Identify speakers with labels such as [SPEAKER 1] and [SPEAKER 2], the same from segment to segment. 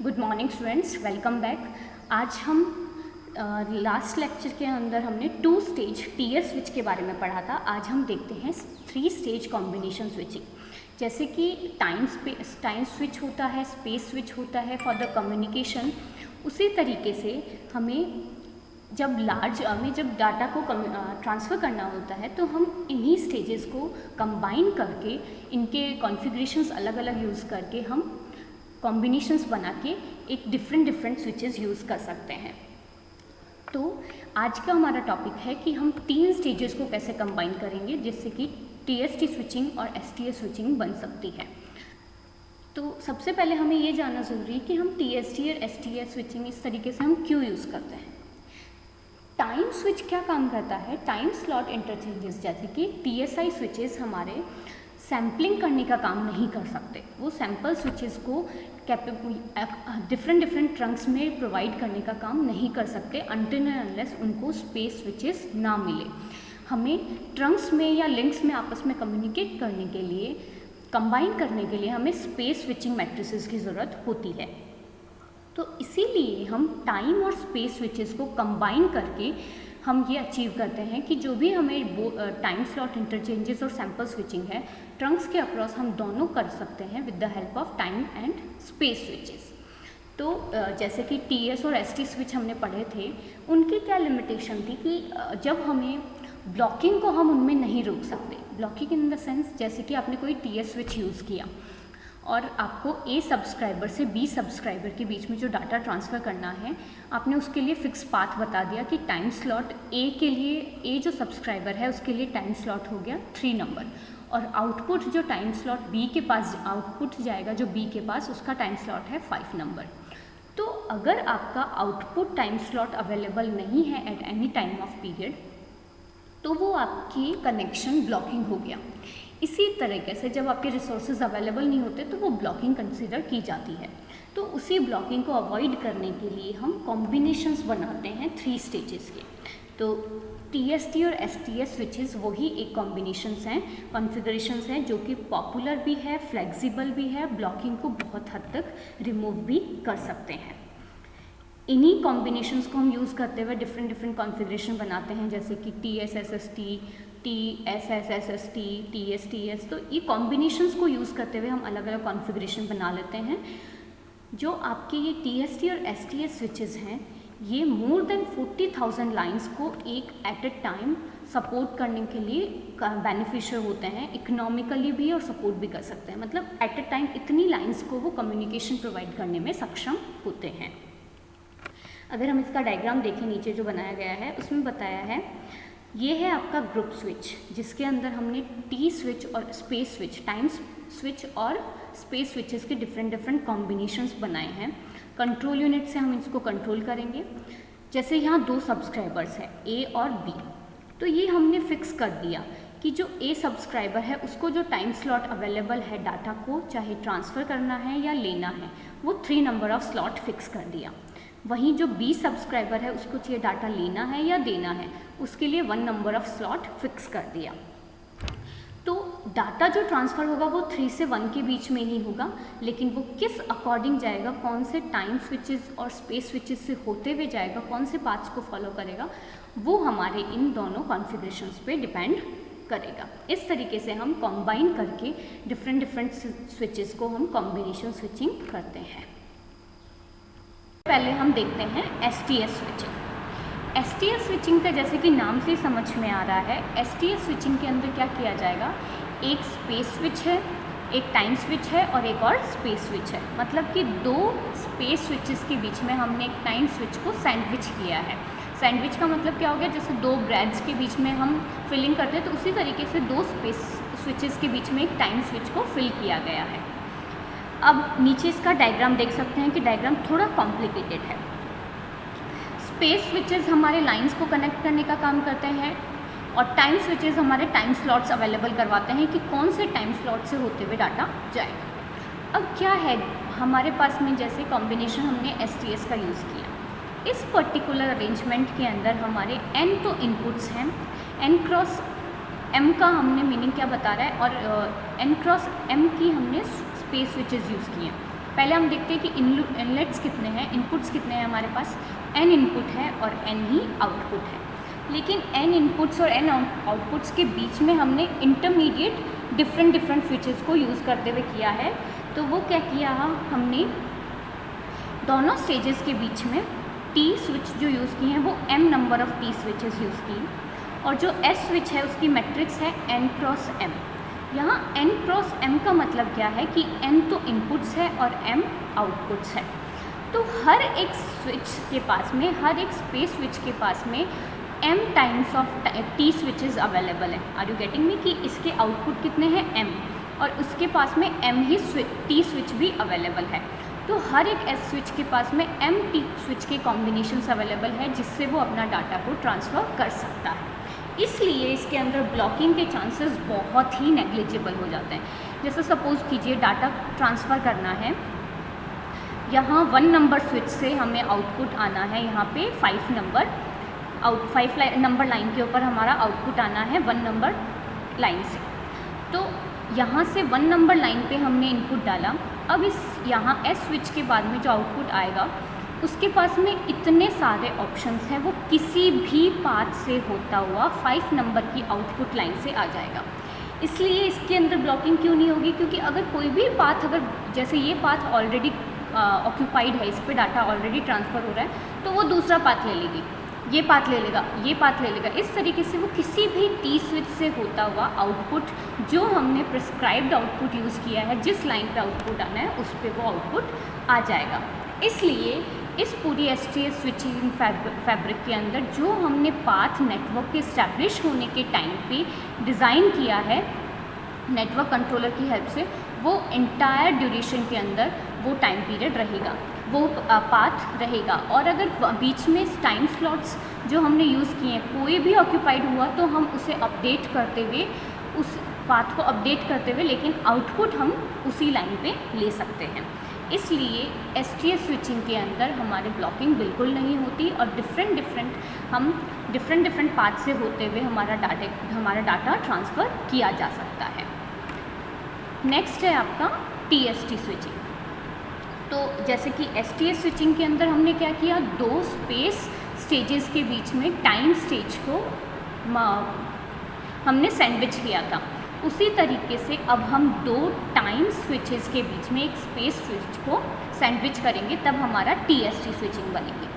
[SPEAKER 1] Good morning students, welcome back. आज हम last lecture के अंदर हमने 2 स्टेज टीएस स्विच के बारे में पढ़ा था। आज हम देखते हैं 3 स्टेज कॉम्बिनेशन स्विचिंग। जैसे कि टाइम स्विच होता है, स्पेस स्विच होता है फॉर द कम्युनिकेशन। उसी तरीके से हमें जब डाटा को ट्रांसफ़र करना होता है तो हम इन्हीं स्टेजेस को कंबाइन करके इनके कॉन्फ़िगरेशंस अलग अलग यूज़ करके हम कॉम्बिनेशंस बना के एक डिफरेंट स्विचेस यूज़ कर सकते हैं। तो आज का हमारा टॉपिक है कि हम 3 स्टेजेस को कैसे कंबाइन करेंगे जिससे कि टीएसटी स्विचिंग और एसटीएस स्विचिंग बन सकती है। तो सबसे पहले हमें ये जानना ज़रूरी है कि हम टीएसटी और एसटीएस स्विचिंग इस तरीके से हम क्यों यूज़ करते हैं। टाइम स्विच क्या काम करता है? टाइम स्लॉट इंटरचेंजेस जैसे कि टीएसआई स्विचेस हमारे सैम्पलिंग करने का काम नहीं कर सकते। वो सैम्पल स्विचेस को डिफरेंट ट्रंक्स में प्रोवाइड करने का काम नहीं कर सकते अनटिल एंड अनलेस उनको स्पेस स्विचेस ना मिले। हमें ट्रंक्स में या लिंक्स में आपस में कम्युनिकेट करने के लिए, कंबाइन करने के लिए हमें स्पेस स्विचिंग मैट्रिसेस की ज़रूरत होती है। तो इसीलिए हम टाइम और स्पेस स्विचेस को कंबाइन करके हम ये अचीव करते हैं कि जो भी हमें टाइम स्लॉट इंटरचेंजेस और सैम्पल स्विचिंग है, ट्रंक्स के अक्रॉस हम दोनों कर सकते हैं with the help of time and space switches. तो जैसे कि टीएस और एसटी स्विच हमने पढ़े थे, उनकी क्या लिमिटेशन थी कि जब हमें ब्लॉकिंग को हम उनमें नहीं रोक सकते। ब्लॉकिंग इन द सेंस जैसे कि आपने कोई टीएस स्विच यूज़ किया और आपको ए सब्सक्राइबर से बी सब्सक्राइबर के बीच में जो डाटा ट्रांसफ़र करना है, आपने उसके लिए फ़िक्स पाथ बता दिया कि टाइम स्लॉट ए के लिए, ए जो सब्सक्राइबर है उसके लिए टाइम स्लॉट हो गया 3 नंबर, और आउटपुट जो टाइम स्लॉट बी के पास आउटपुट जाएगा जो बी के पास, उसका टाइम स्लॉट है 5 नंबर। तो अगर आपका आउटपुट टाइम स्लॉट अवेलेबल नहीं है at any time of period, तो वो आपकी कनेक्शन ब्लॉकिंग हो गया। इसी तरीके से जब आपके रिसोर्सेज अवेलेबल नहीं होते तो वो ब्लॉकिंग कंसिडर की जाती है। तो उसी ब्लॉकिंग को अवॉइड करने के लिए हम कॉम्बिनेशंस बनाते हैं 3 स्टेजेस के। तो टीएसटी और एसटीएस स्विचेस वही एक कॉम्बिनेशंस हैं, कॉन्फ़िगरेशंस हैं जो कि पॉपुलर भी है, फ्लेक्सिबल भी है, ब्लॉकिंग को बहुत हद तक रिमूव भी कर सकते हैं। इन्हीं कॉम्बिनेशंस को हम यूज़ करते हुए डिफरेंट कॉन्फ़िगरेशन बनाते हैं, जैसे कि TSSST, TSSST, TSTS। तो ये कॉम्बिनेशंस को यूज़ करते हुए हम अलग अलग कॉन्फ़िगरेशन बना लेते हैं। जो आपके ये TST और STS स्विचेस हैं, ये मोर देन 40,000 लाइन्स को एक एट ए टाइम सपोर्ट करने के लिए बेनिफिशियल होते हैं, इकोनॉमिकली भी और सपोर्ट भी कर सकते हैं। मतलब एट ए टाइम इतनी लाइन्स को वो कम्युनिकेशन प्रोवाइड करने में सक्षम होते हैं। अगर हम इसका डायग्राम देखें, नीचे जो बनाया गया है उसमें बताया है, ये है आपका ग्रुप स्विच जिसके अंदर हमने टी स्विच और स्पेस स्विच, टाइम स्विच और स्पेस स्विचेस के डिफरेंट कॉम्बिनेशंस बनाए हैं। कंट्रोल यूनिट से हम इसको कंट्रोल करेंगे। जैसे यहाँ 2 सब्सक्राइबर्स हैं, ए और बी, तो ये हमने फिक्स कर दिया कि जो ए सब्सक्राइबर है उसको जो टाइम स्लॉट अवेलेबल है डाटा को चाहे ट्रांसफ़र करना है या लेना है, वो 3 नंबर ऑफ स्लॉट फिक्स कर दिया। वहीं जो बी सब्सक्राइबर है उसको चाहिए डाटा लेना है या देना है, उसके लिए 1 नंबर ऑफ स्लॉट फिक्स कर दिया। तो डाटा जो ट्रांसफ़र होगा वो 3 से 1 के बीच में ही होगा, लेकिन वो किस अकॉर्डिंग जाएगा, कौन से टाइम स्विचेस और स्पेस स्विचेस से होते हुए जाएगा, कौन से पाथ्स को फॉलो करेगा, वो हमारे इन दोनों कॉन्फ़िगरेशंस पे डिपेंड करेगा। इस तरीके से हम कंबाइन करके डिफरेंट स्विचेस को हम कॉम्बिनेशन स्विचिंग करते हैं। पहले हम देखते हैं एसटीएस स्विचिंग। एसटीएस स्विचिंग का जैसे कि नाम से समझ में आ रहा है, एसटीएस स्विचिंग के अंदर क्या किया जाएगा, एक स्पेस स्विच है, एक टाइम स्विच है और एक और स्पेस स्विच है। मतलब कि 2 स्पेस स्विचेस के बीच में हमने एक टाइम स्विच को सैंडविच किया है। सैंडविच का मतलब क्या हो गया, जैसे 2 ब्रेड्स के बीच में हम फिलिंग करते हैं, तो उसी तरीके से 2 स्पेस स्विचेस के बीच में एक टाइम स्विच को फिल किया गया है। अब नीचे इसका डायग्राम देख सकते हैं कि डायग्राम थोड़ा कॉम्प्लिकेटेड है। स्पेस स्विचेस हमारे लाइंस को कनेक्ट करने का काम करते हैं और टाइम स्विचेस हमारे टाइम स्लॉट्स अवेलेबल करवाते हैं कि कौन से टाइम स्लॉट से होते हुए डाटा जाएगा। अब क्या है हमारे पास में, जैसे कॉम्बिनेशन हमने एसटीएस का यूज़ किया। इस पर्टिकुलर अरेंजमेंट के अंदर हमारे n तो इनपुट्स हैं, n क्रॉस m का हमने मीनिंग क्या बता रहा है, और n क्रॉस m की हमने स्पेस स्विचेस यूज़ किए हैं। पहले हम देखते हैं कि इनलेट्स कितने हैं, इनपुट्स कितने हैं हमारे पास। n इनपुट है और n ही आउटपुट है, लेकिन n इनपुट्स और n आउटपुट्स के बीच में हमने इंटरमीडिएट डिफरेंट स्विचेस को यूज़ करते हुए किया है। तो वो क्या किया, हमने दोनों स्टेजेस के बीच में T स्विच जो यूज़ किए हैं वो m number of T switches use किए, और जो S स्विच है उसकी मैट्रिक्स है n क्रॉस m। यहाँ n क्रॉस m का मतलब क्या है कि n तो इनपुट्स है और m आउटपुट्स है। तो हर एक स्विच के पास में, हर एक स्पेस स्विच के पास में m times of T switches available है। आर यू गेटिंग मी कि इसके आउटपुट कितने हैं m, और उसके पास में m ही T स्विच भी अवेलेबल है। तो हर एक S स्विच के पास में m T स्विच के कॉम्बिनेशंस अवेलेबल है जिससे वो अपना डाटा को ट्रांसफ़र कर सकता है। इसलिए इसके अंदर ब्लॉकिंग के चांसेस बहुत ही नेग्लिजिबल हो जाते हैं। जैसे सपोज़ कीजिए डाटा ट्रांसफ़र करना है, यहाँ 1 नंबर स्विच से हमें आउटपुट आना है, यहाँ पे 5 नंबर लाइन के ऊपर हमारा आउटपुट आना है 1 नंबर लाइन से। तो यहाँ से 1 नंबर लाइन पे हमने इनपुट डाला। अब इस यहाँ S स्विच के बाद में जो आउटपुट आएगा उसके पास में इतने सारे ऑप्शंस हैं, वो किसी भी पाथ से होता हुआ 5 नंबर की आउटपुट लाइन से आ जाएगा। इसलिए इसके अंदर ब्लॉकिंग क्यों नहीं होगी, क्योंकि अगर कोई भी पाथ, अगर जैसे ये पाथ ऑलरेडी ऑक्यूपाइड है, इस पर डाटा ऑलरेडी ट्रांसफ़र हो रहा है, तो वो दूसरा पाथ ले लेगी, ये पाथ ले लेगा, ये पाथ ले लेगा। इस तरीके से वो किसी भी T स्विच से होता हुआ आउटपुट, जो हमने प्रिस्क्राइब्ड आउटपुट यूज़ किया है, जिस लाइन पे आउटपुट आना है उस पर वो आउटपुट आ जाएगा। इसलिए इस पूरी STS स्विचिंग फैब्रिक के अंदर जो हमने पाथ नेटवर्क के इस्टेब्लिश होने के टाइम पे डिज़ाइन किया है नेटवर्क कंट्रोलर की हेल्प से, वो इंटायर ड्यूरेशन के अंदर वो टाइम पीरियड रहेगा, वो पाथ रहेगा। और अगर बीच में टाइम स्लॉट्स जो हमने यूज़ किए हैं कोई भी ऑक्यूपाइड हुआ तो हम उसे अपडेट करते हुए, उस पाथ को अपडेट करते हुए, लेकिन आउटपुट हम उसी लाइन पे ले सकते हैं। इसलिए STS स्विचिंग के अंदर हमारे ब्लॉकिंग बिल्कुल नहीं होती, और डिफरेंट पाथ से होते हुए हमारा डाटा ट्रांसफ़र किया जा सकता है। नेक्स्ट है आपका TST स्विचिंग। तो जैसे कि STS स्विचिंग के अंदर हमने क्या किया, 2 स्पेस स्टेजेस के बीच में टाइम स्टेज को हमने सैंडविच किया था। उसी तरीके से अब हम 2 टाइम स्विचेस के बीच में एक स्पेस स्विच को सैंडविच करेंगे, तब हमारा TST स्विचिंग बनेगी।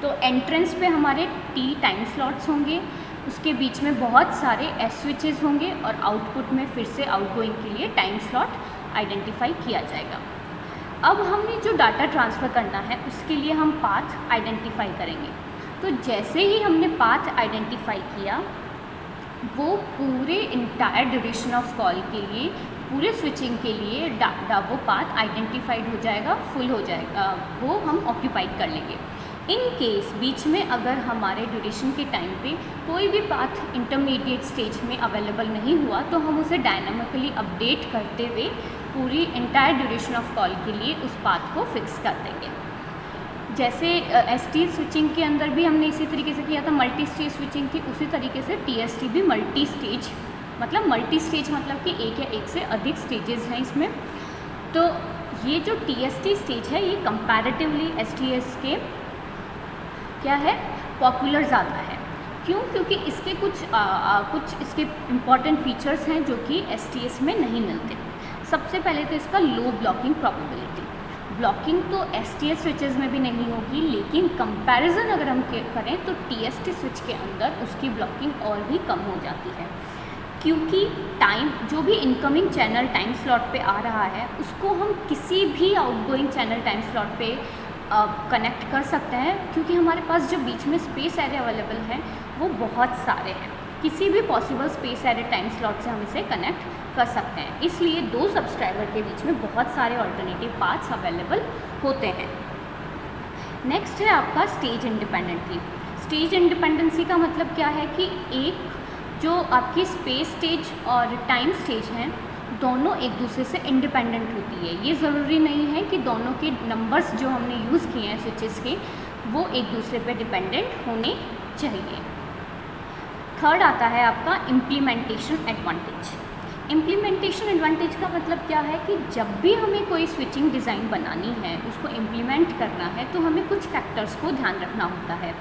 [SPEAKER 1] तो एंट्रेंस पे हमारे T टाइम स्लॉट्स होंगे, उसके बीच में बहुत सारे S स्विचेस होंगे, और आउटपुट में फिर से आउटगोइंग के लिए टाइम स्लॉट आइडेंटिफाई किया जाएगा। अब हमने जो डाटा ट्रांसफ़र करना है उसके लिए हम पाथ आइडेंटिफाई करेंगे। तो जैसे ही हमने पाथ आइडेंटिफाई किया, वो पूरे इंटायर ड्यूरेशन ऑफ कॉल के लिए, पूरे स्विचिंग के लिए वो पाथ आइडेंटिफाइड हो जाएगा, फुल हो जाएगा, वो हम ऑक्यूपाइड कर लेंगे। इन केस बीच में अगर हमारे ड्यूरेशन के टाइम पे कोई भी पाथ इंटरमीडिएट स्टेज में अवेलेबल नहीं हुआ, तो हम उसे डायनामिकली अपडेट करते हुए पूरी इंटायर ड्यूरेशन ऑफ कॉल के लिए उस पाथ को फिक्स कर देंगे। जैसे ST स्विचिंग के अंदर भी हमने इसी तरीके से किया था, मल्टी स्टेज स्विचिंग थी, उसी तरीके से TST भी मल्टी स्टेज मतलब कि एक या एक से अधिक स्टेजेस हैं इसमें। तो ये जो TST स्टेज है ये कंपैरेटिवली STS के क्या है, पॉपुलर ज़्यादा है। क्यों? क्योंकि इसके कुछ इसके इम्पॉर्टेंट फीचर्स हैं जो कि STS में नहीं मिलते। सबसे पहले तो इसका लो ब्लॉकिंग प्रोबेबिलिटी। ब्लॉकिंग तो STS स्विचेस में भी नहीं होगी, लेकिन कंपैरिजन अगर हम करें तो TST स्विच के अंदर उसकी ब्लॉकिंग और भी कम हो जाती है, क्योंकि टाइम जो भी इनकमिंग चैनल टाइम स्लॉट पे आ रहा है उसको हम किसी भी आउटगोइंग चैनल टाइम स्लॉट पे कनेक्ट कर सकते हैं, क्योंकि हमारे पास जो बीच में स्पेस एरे अवेलेबल है वो बहुत सारे हैं। किसी भी possible space array time slot से हम इसे कनेक्ट कर सकते हैं। इसलिए 2 सब्सक्राइबर के बीच में बहुत सारे ऑल्टरनेटिव पाथ्स अवेलेबल होते हैं। नेक्स्ट है आपका स्टेज इंडिपेंडेंटली। स्टेज इंडिपेंडेंसी का मतलब क्या है कि एक जो आपकी स्पेस स्टेज और टाइम स्टेज हैं, दोनों एक दूसरे से इंडिपेंडेंट होती है। ये ज़रूरी नहीं है कि दोनों के नंबर्स जो हमने यूज़ किए हैं स्विचेस के, वो एक दूसरे पे डिपेंडेंट होने चाहिए। थर्ड आता है आपका इम्प्लीमेंटेशन एडवांटेज। इम्प्लीमेंटेशन एडवांटेज का मतलब क्या है कि जब भी हमें कोई स्विचिंग डिज़ाइन बनानी है, उसको इम्प्लीमेंट करना है, तो हमें कुछ फैक्टर्स को ध्यान रखना होता है।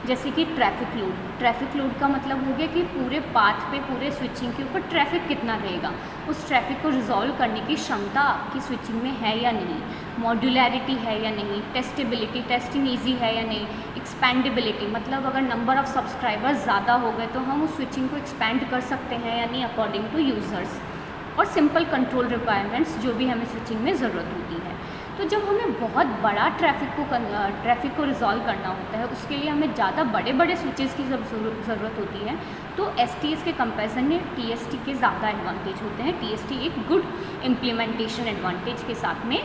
[SPEAKER 1] जैसे कि ट्रैफिक लोड का मतलब हो गया कि पूरे पाथ पे, पूरे स्विचिंग के ऊपर ट्रैफिक कितना रहेगा, उस ट्रैफिक को रिजॉल्व करने की क्षमता आपकी स्विचिंग में है या नहीं, मॉड्यूलैरिटी है या नहीं, टेस्टेबिलिटी, टेस्टिंग ईजी है या नहीं, एक्सपेंडेबिलिटी मतलब अगर नंबर ऑफ़ सब्सक्राइबर्स ज़्यादा हो गए तो हम उस स्विचिंग को एक्सपेंड कर सकते हैं या नहीं अकॉर्डिंग टू यूज़र्स, और सिंपल कंट्रोल रिक्वायरमेंट्स जो भी हमें स्विचिंग में ज़रूरत होती है। तो जब हमें बहुत बड़ा ट्रैफिक को रिजॉल्व करना होता है, उसके लिए हमें ज़्यादा बड़े बड़े स्विचेस की ज़रूरत होती है, तो STS के कंपैरिजन में TST के ज़्यादा एडवांटेज होते हैं। TST एक गुड इम्प्लीमेंटेशन एडवांटेज के साथ में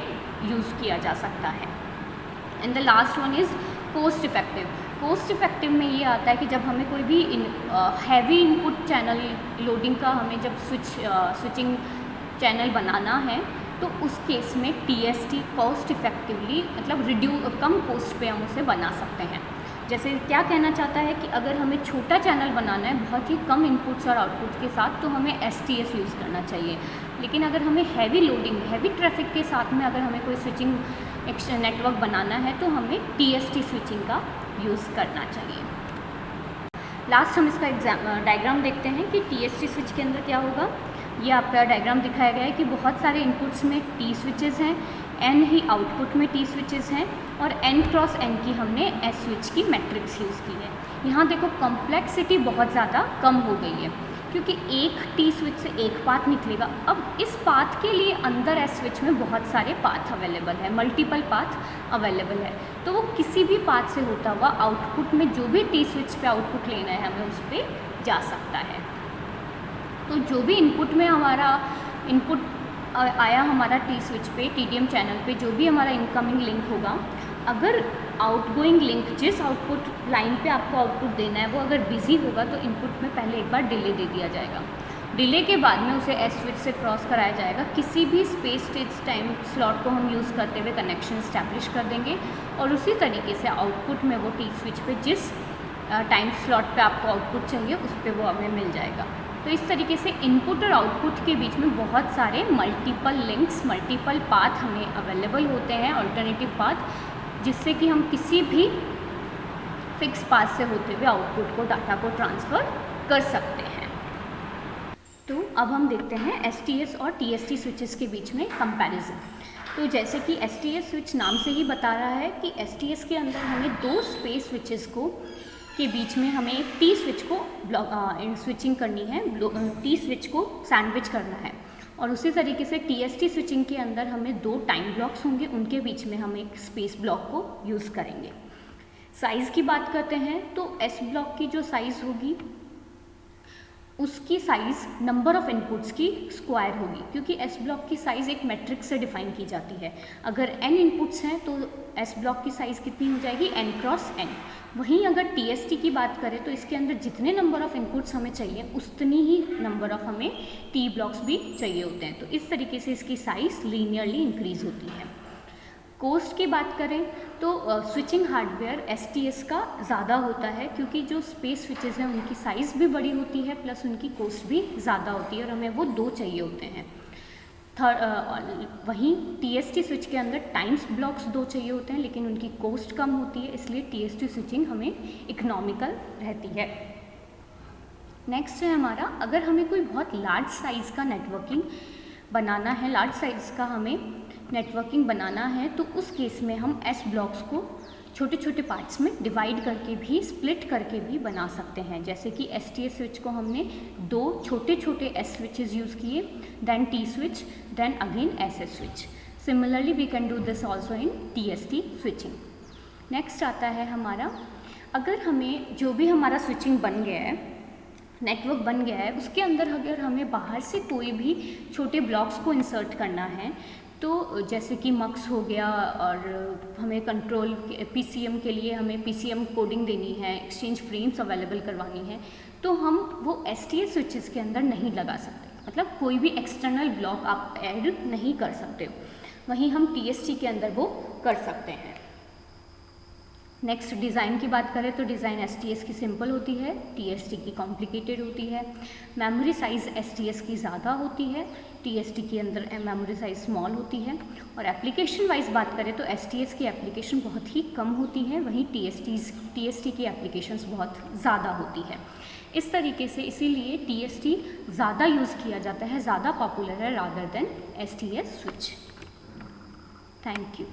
[SPEAKER 1] यूज़ किया जा सकता है। And the last one is cost effective. Cost effective में ये आता है कि जब हमें कोई भी हैवी इनपुट चैनल लोडिंग का हमें जब स्विचिंग चैनल बनाना है, तो उस केस में TST कॉस्ट इफेक्टिवली मतलब कम कोस्ट पे हम उसे बना सकते हैं। जैसे क्या कहना चाहता है कि अगर हमें छोटा चैनल बनाना है बहुत ही कम इनपुट्स और आउटपुट के साथ, तो हमें STS यूज़ करना चाहिए। लेकिन अगर हमें हैवी लोडिंग, हैवी ट्रैफिक के साथ में अगर हमें कोई स्विचिंग नेटवर्क बनाना है, तो हमें TST स्विचिंग का यूज़ करना चाहिए। लास्ट हम इसका डायग्राम देखते हैं कि TST स्विच के अंदर क्या होगा। ये आपका डायग्राम दिखाया गया है कि बहुत सारे इनपुट्स में T स्विचेस हैं, N ही आउटपुट में T स्विचेस हैं, और N क्रॉस N की हमने S स्विच की मैट्रिक्स यूज़ की है। यहाँ देखो कॉम्प्लेक्सिटी बहुत ज़्यादा कम हो गई है, क्योंकि एक T स्विच से एक पाथ निकलेगा। अब इस पाथ के लिए अंदर S स्विच में बहुत सारे पाथ अवेलेबल है, मल्टीपल पाथ अवेलेबल है, तो वो किसी भी पाथ से होता हुआ आउटपुट में जो भी T स्विच पे आउटपुट लेना है हमें उस पर जा सकता है। तो जो भी इनपुट में हमारा इनपुट आया हमारा T स्विच पे, TDM चैनल पे, जो भी हमारा इनकमिंग लिंक होगा, अगर आउटगोइंग लिंक जिस आउटपुट लाइन पे आपको आउटपुट देना है वो अगर बिजी होगा, तो इनपुट में पहले एक बार डिले दे दिया जाएगा। डिले के बाद में उसे S स्विच से क्रॉस कराया जाएगा। किसी भी स्पेस स्टेज टाइम स्लॉट को हम यूज़ करते हुए कनेक्शन इस्टेब्लिश कर देंगे, और उसी तरीके से आउटपुट में वो T स्विच पे जिस टाइम स्लॉट पे आपको आउटपुट चाहिए उस पर वो हमें मिल जाएगा। तो इस तरीके से इनपुट और आउटपुट के बीच में बहुत सारे मल्टीपल लिंक्स, मल्टीपल पाथ हमें अवेलेबल होते हैं, अल्टरनेटिव पाथ, जिससे कि हम किसी भी फिक्स पाथ से होते हुए आउटपुट को, डाटा को ट्रांसफ़र कर सकते हैं। तो अब हम देखते हैं STS और TST स्विचेस के बीच में कंपैरिजन। तो जैसे कि STS स्विच नाम से ही बता रहा है कि STS के अंदर हमें दो स्पेस स्विचेस के बीच में हमें एक T स्विच को स्विचिंग करनी है, T स्विच को सैंडविच करना है, और उसी तरीके से TST स्विचिंग के अंदर हमें दो टाइम ब्लॉक्स होंगे, उनके बीच में हम एक स्पेस ब्लॉक को यूज़ करेंगे। साइज़ की बात करते हैं तो S ब्लॉक की जो साइज़ होगी उसकी साइज़ नंबर ऑफ़ इनपुट्स की स्क्वायर होगी, क्योंकि S ब्लॉक की साइज़ एक मैट्रिक्स से डिफाइन की जाती है। अगर n इनपुट्स हैं तो S ब्लॉक की साइज़ कितनी हो जाएगी, n क्रॉस n। वहीं अगर TST की बात करें तो इसके अंदर जितने नंबर ऑफ़ इनपुट्स हमें चाहिए उतनी ही नंबर ऑफ़ हमें T ब्लॉक्स भी चाहिए होते हैं। तो इस तरीके से इसकी साइज़ लीनियरली इंक्रीज़ होती है। कोस्ट की बात करें तो स्विचिंग हार्डवेयर STS का ज़्यादा होता है, क्योंकि जो स्पेस स्विचेस हैं उनकी साइज़ भी बड़ी होती है, प्लस उनकी कोस्ट भी ज़्यादा होती है, और हमें वो दो चाहिए होते हैं। वहीं TST स्विच के अंदर टाइम्स ब्लॉक्स दो चाहिए होते हैं, लेकिन उनकी कोस्ट कम होती है, इसलिए TST स्विचिंग हमें इकोनॉमिकल रहती है। नेक्स्ट है हमारा, अगर हमें कोई बहुत लार्ज साइज़ का नेटवर्किंग बनाना है, लार्ज साइज़ का हमें नेटवर्किंग बनाना है, तो उस केस में हम S ब्लॉक्स को छोटे छोटे पार्ट्स में डिवाइड करके भी, स्प्लिट करके भी बना सकते हैं। जैसे कि STS स्विच को हमने दो छोटे छोटे S स्विचेस यूज़ किए, then T switch, then again SS switch. Similarly we can do this also in TST switching. Next आता है हमारा, अगर हमें जो भी हमारा स्विचिंग बन गया है, नेटवर्क बन गया है, उसके अंदर अगर हमें बाहर से कोई भी छोटे ब्लॉक्स को इंसर्ट करना है, तो जैसे कि मक्स हो गया, और हमें कंट्रोल PCM के लिए हमें PCM कोडिंग देनी है, एक्सचेंज फ्रेम्स अवेलेबल करवानी है, तो हम वो STS स्विचेस के अंदर नहीं लगा सकते, मतलब कोई भी एक्सटर्नल ब्लॉक आप ऐड नहीं कर सकते। वहीं हम TST के अंदर वो कर सकते हैं। नेक्स्ट डिज़ाइन की बात करें तो डिज़ाइन STS की सिंपल होती है, TST की कॉम्प्लिकेटेड होती है। मेमोरी साइज़ STS की ज़्यादा होती है, TST के अंदर मेमोरी साइज़ स्मॉल होती है। और एप्लीकेशन वाइज बात करें तो STS की एप्लीकेशन बहुत ही कम होती है, वहीं TST की एप्लीकेशंस बहुत ज़्यादा होती है। इस तरीके से इसीलिए TST ज़्यादा यूज़ किया जाता है, ज़्यादा पॉपुलर है rather than STS switch. Thank you.